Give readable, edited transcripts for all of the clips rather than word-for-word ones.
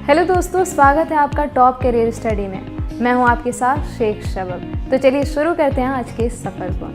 Hello दोस्तों, स्वागत है आपका टॉप करियर स्टडी में। मैं हूं आपके साथ शेख शबब। तो चलिए शुरू करते हैं आज के इस सफर को।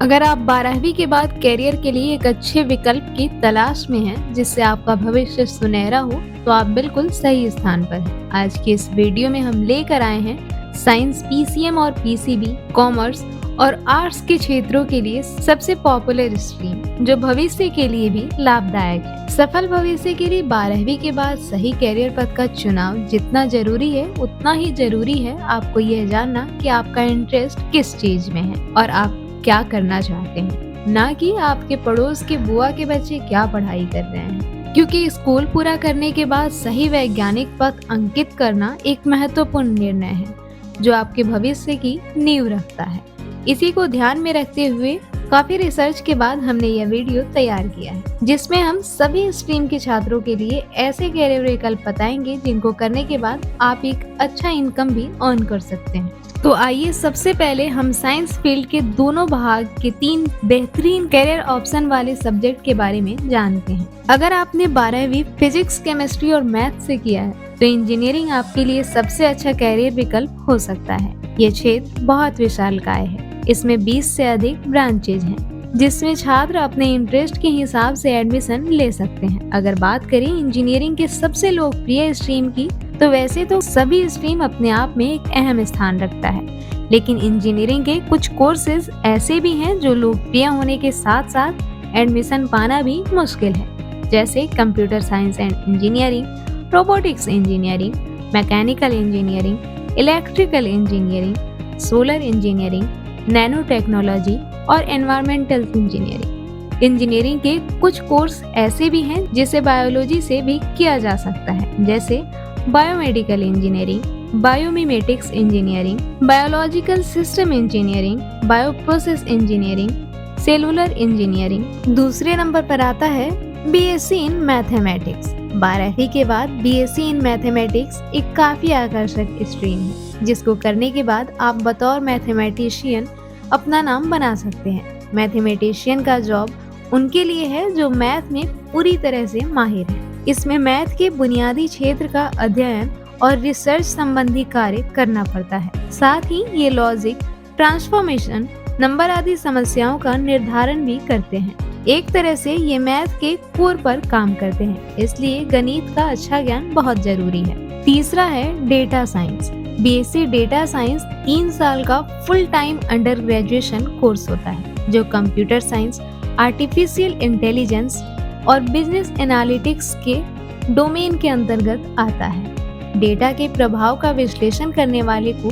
अगर आप 12वीं के बाद करियर के लिए एक अच्छे विकल्प की तलाश में हैं जिससे आपका भविष्य सुनहरा हो, तो आप बिल्कुल सही स्थान पर हैं। आज के इस वीडियो में हम लेकर आए हैं साइंस, पीसीएम और पीसीबी, कॉमर्स और आर्ट्स के क्षेत्रों के लिए सबसे पॉपुलर स्ट्रीम जो भविष्य के लिए भी लाभदायक है। सफल भविष्य के लिए 12वीं के बाद सही करियर पथ का चुनाव जितना जरूरी है, उतना ही जरूरी है आपको यह जानना कि आपका इंटरेस्ट किस चीज में है और आप क्या करना चाहते हैं, ना कि आपके पड़ोस के बुआ के बच्चे क्या पढ़ाई कर रहे हैं। क्योंकि स्कूल पूरा करने के बाद सही वैज्ञानिक पथ अंकित करना एक महत्वपूर्ण निर्णय है जो आपके भविष्य की नींव रखता है। इसी को ध्यान में रखते हुए काफी रिसर्च के बाद हमने यह वीडियो तैयार किया है, जिसमें हम सभी स्ट्रीम के छात्रों के लिए ऐसे करियर विकल्प बताएंगे जिनको करने के बाद आप एक अच्छा इनकम भी अर्न कर सकते हैं। तो आइए सबसे पहले हम साइंस फील्ड के दोनों भाग के 3 बेहतरीन करियर ऑप्शन वाले सब्जेक्ट के बारे में जानते हैं। अगर आपने 12वीं फिजिक्स, केमिस्ट्री और मैथ से किया है तो इंजीनियरिंग आपके लिए सबसे अच्छा करियर विकल्प हो सकता है। ये क्षेत्र बहुत विशालकाय है। इसमें 20 से अधिक ब्रांचेज हैं, जिसमें छात्र अपने इंटरेस्ट के हिसाब से एडमिशन ले सकते हैं। अगर बात करें इंजीनियरिंग के सबसे लोकप्रिय स्ट्रीम की, तो वैसे तो सभी स्ट्रीम अपने आप में एक अहम स्थान रखता है, लेकिन इंजीनियरिंग के कुछ कोर्सेज ऐसे भी हैं जो लोकप्रिय होने के साथ साथ एडमिशन पाना भी मुश्किल है, जैसे computer science and engineering, robotics engineering, mechanical engineering, electrical engineering, solar engineering, nano technology और एनवायरमेंटल इंजीनियरिंग के कुछ कोर्स ऐसे भी हैं जिसे बायोलॉजी से भी किया जा सकता है, जैसे biomedical engineering, biomimetics engineering, biological system engineering, bioprocess engineering, cellular engineering. दूसरे नंबर पर आता है बीएससी इन मैथमेटिक्स। 12वीं के बाद बीएससी इन मैथमेटिक्स एक काफी आकर्षक स्ट्रीम है, जिसको करने के बाद आप बतौर मैथमेटिशियन अपना नाम बना सकते हैं। मैथमेटिशियन का जॉब उनके लिए है जो मैथ में पूरी तरह से माहिर है। इसमें मैथ के बुनियादी क्षेत्र का अध्ययन और रिसर्च संबंधी कार्य करना पड़ता है। साथ ही ये लॉजिक, ट्रांसफॉर्मेशन, नंबर आदि समस्याओं का निर्धारण भी करते हैं। एक तरह से ये मैथ के कोर पर काम करते हैं, इसलिए गणित का अच्छा ज्ञान बहुत जरूरी है। तीसरा है data science. BSc data science 3 साल का full time under graduation course होता है, जो कंप्यूटर साइंस, आर्टिफिशियल इंटेलिजेंस और बिजनेस एनालिटिक्स के डोमेन के अंतर्गत आता है। डेटा के प्रभाव का विश्लेषण करने वाले को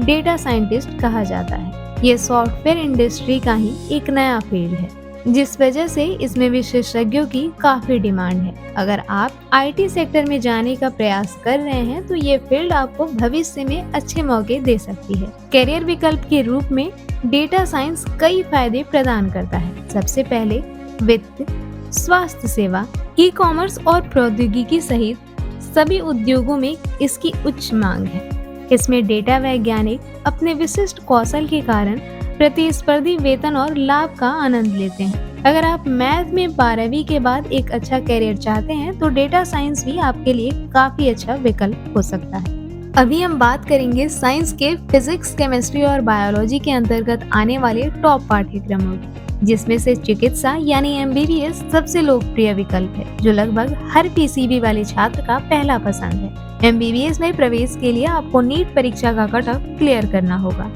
डेटा साइंटिस्ट कहा जाता है। ये सॉफ्टवेयर इंडस्ट्री का ही एक नया फील्ड है, जिस वजह से इसमें विशेषज्ञों की काफी डिमांड है। अगर आप आईटी सेक्टर में जाने का प्रयास कर रहे हैं तो ये फील्ड आपको भविष्य में अच्छे मौके दे सकती है। करियर विकल्प के रूप में डेटा साइंस कई फायदे प्रदान करता है। सबसे पहले वित्त, स्वास्थ्य सेवा, ई कॉमर्स और प्रौद्योगिकी सहित सभी उद्योगों में इसकी उच्च मांग है। इसमें डेटा वैज्ञानिक अपने विशिष्ट कौशल के कारण प्रतिस्पर्धी वेतन और लाभ का आनंद लेते हैं। अगर आप मैथ में 12वीं के बाद एक अच्छा करियर चाहते हैं तो डेटा साइंस भी आपके लिए काफी अच्छा विकल्प हो सकता है। अभी हम बात करेंगे साइंस के फिजिक्स, केमिस्ट्री और बायोलॉजी के अंतर्गत आने वाले टॉप पाठ्यक्रमों की, जिसमें से चिकित्सा यानी एमबीबीएस सबसे लोकप्रिय विकल्प है, जो लगभग हर पीसीबी वाले छात्र का पहला पसंद है। एमबीबीएस में प्रवेश के लिए आपको नीट परीक्षा का कट ऑफ क्लियर करना होगा।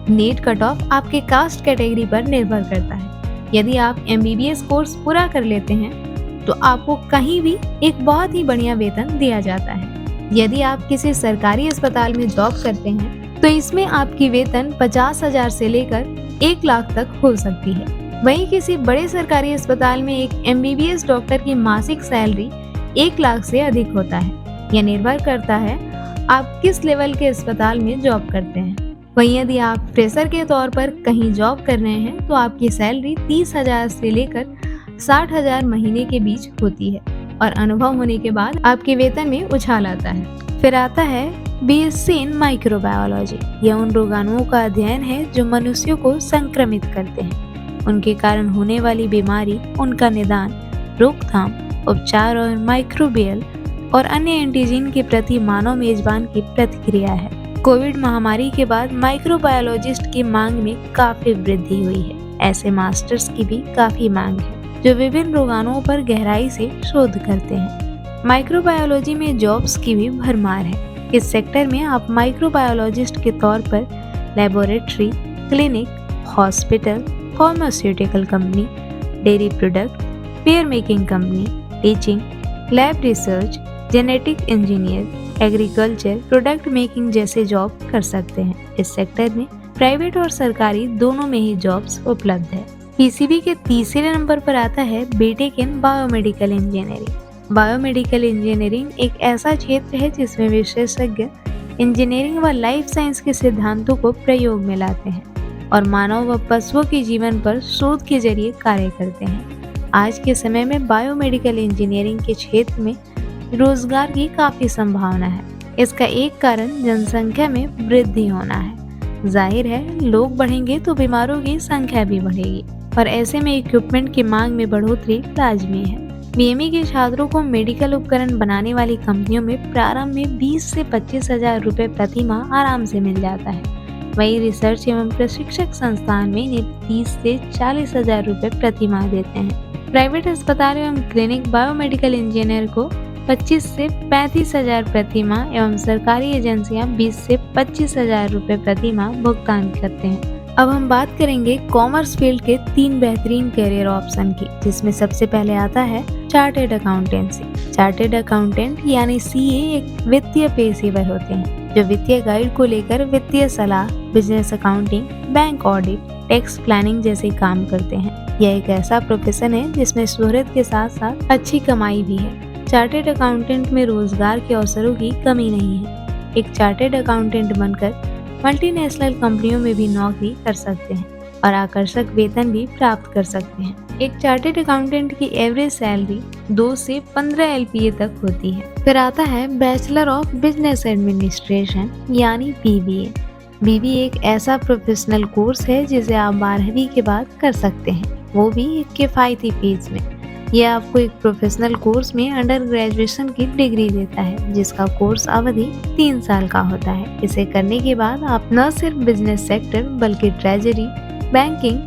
नीट कट ऑफ आपके कास्ट कैटेगरी पर निर्भर करता है। यदि आप एमबीबीएस कोर्स पूरा कर लेते हैं तो आपको कहीं भी एक बहुत ही बढ़िया वेतन दिया जाता है। यदि आप किसी सरकारी अस्पताल में जॉब करते हैं तो इसमें आपकी वेतन 50,000 से लेकर 1 लाख तक हो सकती है। वहीं किसी बड़े सरकारी अस्पताल में एक एमबीबीएस डॉक्टर की मासिक सैलरी 1 लाख से अधिक होता है। यह निर्भर करता है आप किस लेवल के अस्पताल में जॉब करते हैं। वहीं यदि आप फ्रेशर के तौर पर कहीं जॉब कर रहे हैं तो आपकी सैलरी 30,000 से लेकर 60,000 महीने के बीच होती है और अनुभव होने के बाद आपके वेतन में उछाल आता है। फिर आता है बीएससी इन माइक्रोबायोलॉजी। यह उन रोगाणुओं का अध्ययन है जो मनुष्यों को संक्रमित करते हैं, उनके कारण होने वाली बीमारी, उनका निदान, रोकथाम, उपचार और माइक्रोबियल और अन्य एंटीजन के प्रति मानव मेजबान की प्रतिक्रिया है। कोविड महामारी के बाद माइक्रोबायोलॉजिस्ट की मांग में काफी वृद्धि हुई है। ऐसे मास्टर्स की भी काफी मांग है जो विभिन्न रोगाणुओं पर गहराई से शोध करते हैं। माइक्रोबायोलॉजी में जॉब्स की भी भरमार है। इस सेक्टर में आप माइक्रोबायोलॉजिस्ट के तौर पर laboratory, clinic, hospital, pharmaceutical company, dairy product, pair making company, teaching, lab research, genetic engineer, agriculture, product making जैसे जॉब कर सकते हैं। इस सेक्टर में प्राइवेट और सरकारी दोनों में ही जॉब्स उपलब्ध है। पीसीबी के तीसरे नंबर पर आता है बीटेक इन बायोमेडिकल इंजीनियरिंग। बायोमेडिकल इंजीनियरिंग एक ऐसा क्षेत्र है जिसमें विशेषज्ञ इंजीनियरिंग व लाइफ साइंस के सिद्धांतों को प्रयोग में लाते हैं और मानव व पशुओं के जीवन पर शोध के जरिए कार्य करते हैं। आज के समय में बायोमेडिकल इंजीनियरिंग के क्षेत्र में रोजगार की काफी संभावना है। इसका एक कारण जनसंख्या में वृद्धि होना है। जाहिर है, लोग बढ़ेंगे तो बीमारों की संख्या भी बढ़ेगी और ऐसे में इक्विपमेंट की मांग में बढ़ोतरी लाजमी है। बीएमई के छात्रों को मेडिकल उपकरण बनाने वाली कंपनियों में प्रारंभ में 20 से 25 हजार रुपए प्रति माह आराम से मिल जाता है। वहीं रिसर्च एवं प्रशिक्षक संस्थान में इन्हें 30 से 40 हजार रुपए प्रति माह देते हैं। प्राइवेट अस्पताल एवं क्लिनिक बायोमेडिकल इंजीनियर को 25 से 35 हजार प्रति माह एवं सरकारी एजेंसियां 20 से 25 हजार रुपए प्रति माह भुगतान करते हैं। अब हम बात करेंगे कॉमर्स फील्ड के 3 बेहतरीन करियर ऑप्शन की, जिसमें सबसे पहले आता है चार्टेड अकाउंटेंसी। चार्टेड अकाउंटेंट यानी सीए एक वित्तीय पेशेवर होते हैं जो वित्तीय गाइड को लेकर वित्तीय सलाह, business accounting, bank audit, tax planning जैसे काम करते हैं। यह एक ऐसा प्रोफेशन है जिसमें शोहरत के साथ साथ अच्छी कमाई भी है। चार्टेड अकाउंटेंट में रोजगार के अवसरों की कमी नहीं है। एक चार्टेड अकाउंटेंट बनकर मल्टीनेशनल कंपनियों में भी नौकरी कर सकते हैं और आकर्षक वेतन भी प्राप्त कर सकते हैं। एक चार्टेड अकाउंटेंट की एवरेज सैलरी 2 से 15 LPA तक होती है। फिर आता है बैचलर ऑफ बिजनेस एडमिनिस्ट्रेशन यानी BBA। BBA एक ऐसा प्रोफेशनल कोर्स है जिसे आप 12वीं के बाद कर सकते हैं, वो भी एक किफायती फीस में। यह आपको एक प्रोफेशनल कोर्स में अंडर ग्रेजुएशन की डिग्री देता है, जिसका कोर्स अवधि 3 साल का होता है। इसे करने के बाद आप न सिर्फ बिजनेस सेक्टर बल्कि treasury, banking,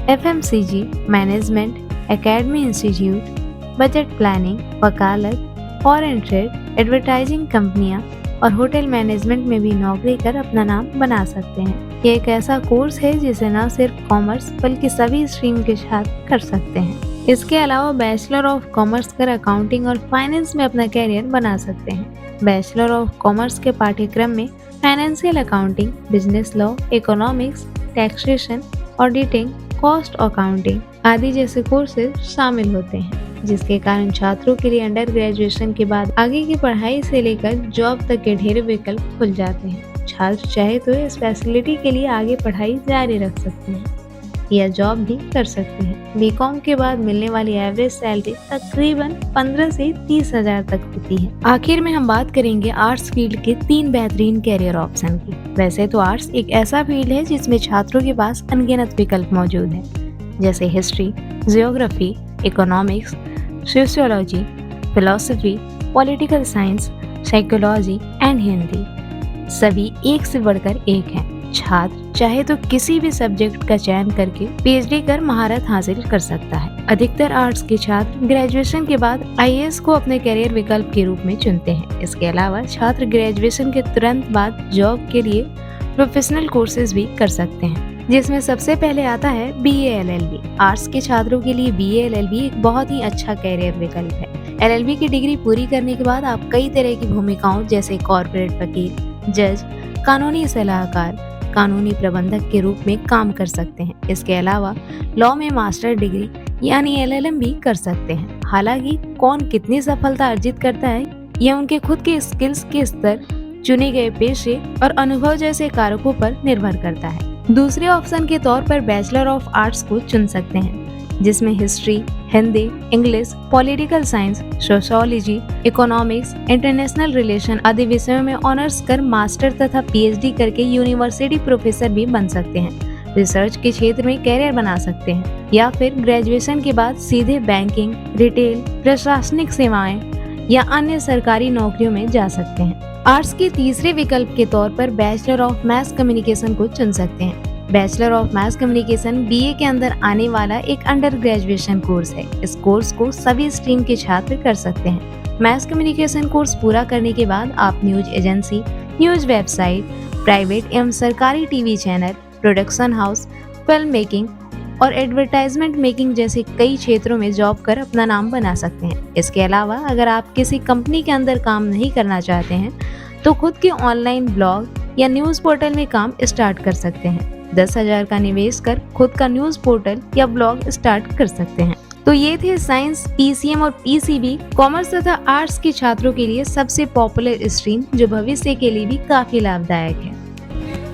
FMCG, management, academy institute, budget planning, वकालत, फॉरेन ट्रेड, एडवर्टाइजिंग कंपनियां और होटल मैनेजमेंट में भी नौकरी कर अपना नाम बना सकते हैं। यह एक ऐसा कोर्स है जिसे न सिर्फ कॉमर्स बल्कि सभी स्ट्रीम के साथ कर सकते हैं। इसके अलावा बैचलर ऑफ कॉमर्स कर अकाउंटिंग और फाइनेंस में अपना कैरियर बना सकते हैं। बैचलर ऑफ कॉमर्स के पाठ्यक्रम में financial accounting, business law, economics, taxation, auditing, cost accounting आदि जैसे कोर्सेज शामिल होते हैं, जिसके कारण छात्रों के लिए अंडर ग्रेजुएशन के बाद आगे की पढ़ाई से लेकर जॉब तक के ढेर विकल्प खुल जाते हैं। छात्र चाहे तो इस फैसिलिटी के लिए आगे पढ़ाई जारी रख सकते हैं या जॉब भी कर सकते हैं। बीकॉम के बाद मिलने वाली एवरेज सैलरी तकरीबन 15 से 30 हजार तक होती है। आखिर में हम बात करेंगे आर्ट्स फील्ड के 3 बेहतरीन कैरियर ऑप्शन की। वैसे तो आर्ट्स एक ऐसा फील्ड है जिसमें छात्रों के पास अनगिनत विकल्प मौजूद है, जैसे history, geography, economics, sociology, philosophy, political science, psychology and Hindi. सभी एक से बढ़कर एक हैं। छात्र चाहे तो किसी भी सब्जेक्ट का चयन करके PhD कर महारत हासिल कर सकता है। अधिकतर आर्ट्स के छात्र ग्रेजुएशन के बाद IAS को अपने करियर विकल्प के रूप में चुनते हैं। इसके अलावा छात्र ग्रेजुएशन के तुरंत बाद जॉब के लिए प्रोफेशनल कोर्सेज भी कर सकते हैं, जिसमें सबसे पहले आता है BA LLB। आर्ट्स के छात्रों के लिए BA LLB एक बहुत ही अच्छा करियर विकल्प है। LLB की डिग्री पूरी करने के बाद आप कई तरह की भूमिकाओं जैसे कॉर्पोरेट वकील, जज, कानूनी सलाहकार, कानूनी प्रबंधक के रूप में काम कर सकते हैं। इसके अलावा लॉ में मास्टर डिग्री यानी LLM भी कर सकते हैं। हालांकि कौन कितनी सफलता अर्जित करता है यह उनके खुद के स्किल्स के स्तर, चुने गए पेशे और अनुभव जैसे कारकों पर निर्भर करता है। दूसरे ऑप्शन के तौर पर बैचलर ऑफ आर्ट्स को चुन सकते हैं, जिसमें history, Hindi, English, political science, sociology, economics, international relation आदि विषयों में ऑनर्स कर मास्टर तथा PhD करके यूनिवर्सिटी प्रोफेसर भी बन सकते हैं। रिसर्च के क्षेत्र में कैरियर बना सकते हैं या फिर ग्रेजुएशन के बाद सीधे बैंकिंग, रिटेल, प्रशासनिक सेवाएं या अन्य सरकारी नौकरियों में जा सकते हैं। आर्ट्स के तीसरे विकल्प के तौर पर बैचलर ऑफ मैस कम्युनिकेशन को चुन सकते हैं। Bachelor of mass communication BA के अंदर आने वाला एक अंडर ग्रेजुएशन कोर्स है। इस कोर्स को सभी स्ट्रीम के छात्र कर सकते हैं। मैस कम्युनिकेशन कोर्स पूरा करने के बाद आप news agency, news website, private एवं सरकारी TV channel, production house, film making और एडवर्टाइजमेंट मेकिंग जैसे कई क्षेत्रों में जॉब कर अपना नाम बना सकते हैं। इसके अलावा अगर आप किसी कंपनी के अंदर काम नहीं करना चाहते हैं तो खुद के ऑनलाइन ब्लॉग या न्यूज पोर्टल में काम स्टार्ट कर सकते हैं। 10,000 का निवेश कर खुद का न्यूज पोर्टल या ब्लॉग स्टार्ट कर सकते हैं। तो ये थे साइंस, पीसीएम और पीसीबी, कॉमर्स तथा आर्ट्स के छात्रों के लिए सबसे पॉपुलर स्ट्रीम जो भविष्य के लिए भी काफी लाभदायक है।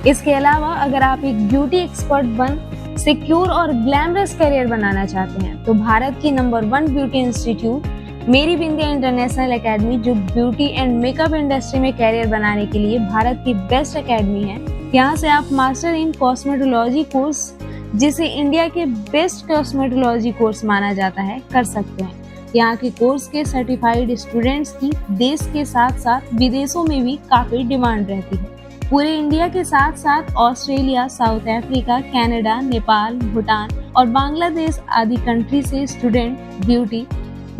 इसके अलावा अगर आप एक ब्यूटी एक्सपर्ट बन सिक्योर और ग्लैमरस करियर बनाना चाहते हैं तो भारत की नंबर 1 ब्यूटी इंस्टीट्यूट मेरी बिंदिया इंटरनेशनल एकेडमी, जो ब्यूटी एंड मेकअप इंडस्ट्री में कैरियर बनाने के लिए भारत की बेस्ट एकेडमी है। यहाँ से आप मास्टर इन कॉस्मेटोलॉजी कोर्स, जिसे इंडिया के बेस्ट कॉस्मेटोलॉजी कोर्स माना जाता है, कर सकते हैं। यहाँ के कोर्स के सर्टिफाइड स्टूडेंट्स की देश के साथ साथ विदेशों में भी काफी डिमांड रहती है। पूरे इंडिया के साथ साथ Australia, South Africa, Canada, Nepal, Bhutan और बांग्लादेश आदि कंट्री से student beauty,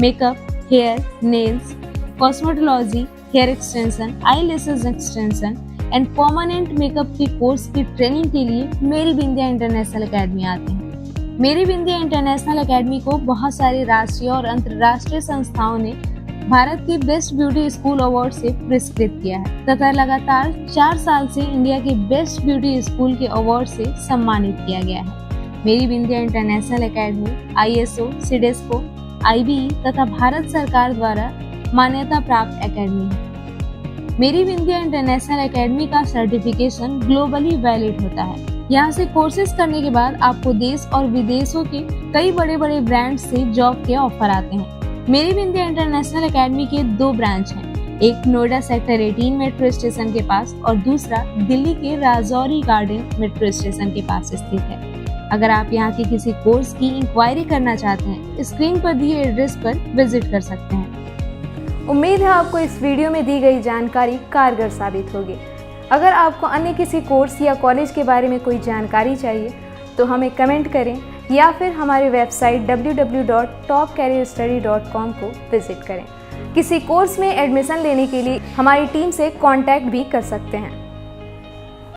makeup, hair, nails, cosmetology, hair extension, eyelashes extension and permanent makeup की कोर्स की ट्रेनिंग के लिए मेरी बिंदिया इंटरनेशनल एकेडमी आते हैं। मेरी बिंदिया इंटरनेशनल एकेडमी को बहुत सारी राष्ट्रीय और अंतर्राष्ट्रीय संस्थाओं ने भारत की बेस्ट ब्यूटी स्कूल अवार्ड से पुरस्कृत किया है तथा लगातार 4 साल से इंडिया के बेस्ट ब्यूटी स्कूल के अवार्ड से सम्मानित किया गया है। Meri Bindiya international academy ISO, CIDESCO, IBE तथा भारत सरकार द्वारा मान्यता प्राप्त एकेडमी है। मेरी बिंदिया इंटरनेशनल एकेडमी का सर्टिफिकेशन ग्लोबली वैलिड होता है। यहाँ से कोर्सेज करने के बाद आपको देश और विदेशों के कई बड़े बड़े ब्रांड से जॉब के ऑफर आते हैं। मेरी बिंदिया इंटरनेशनल एकेडमी के 2 ब्रांच हैं, एक नोएडा सेक्टर 18 मेट्रो स्टेशन के पास और दूसरा दिल्ली के राजौरी गार्डन मेट्रो स्टेशन के पास स्थित है। अगर आप यहाँ के किसी कोर्स की इंक्वायरी करना चाहते हैं, स्क्रीन पर दिए एड्रेस पर विजिट कर सकते हैं। उम्मीद है आपको इस वीडियो में दी गई जानकारी कारगर साबित होगी। अगर आपको अन्य किसी कोर्स या कॉलेज के बारे में कोई जानकारी चाहिए तो हमें कमेंट करें या फिर हमारी वेबसाइट www.topcareerstudy.com को विजिट करें। किसी कोर्स में एडमिशन लेने के लिए हमारी टीम से कांटेक्ट भी कर सकते हैं।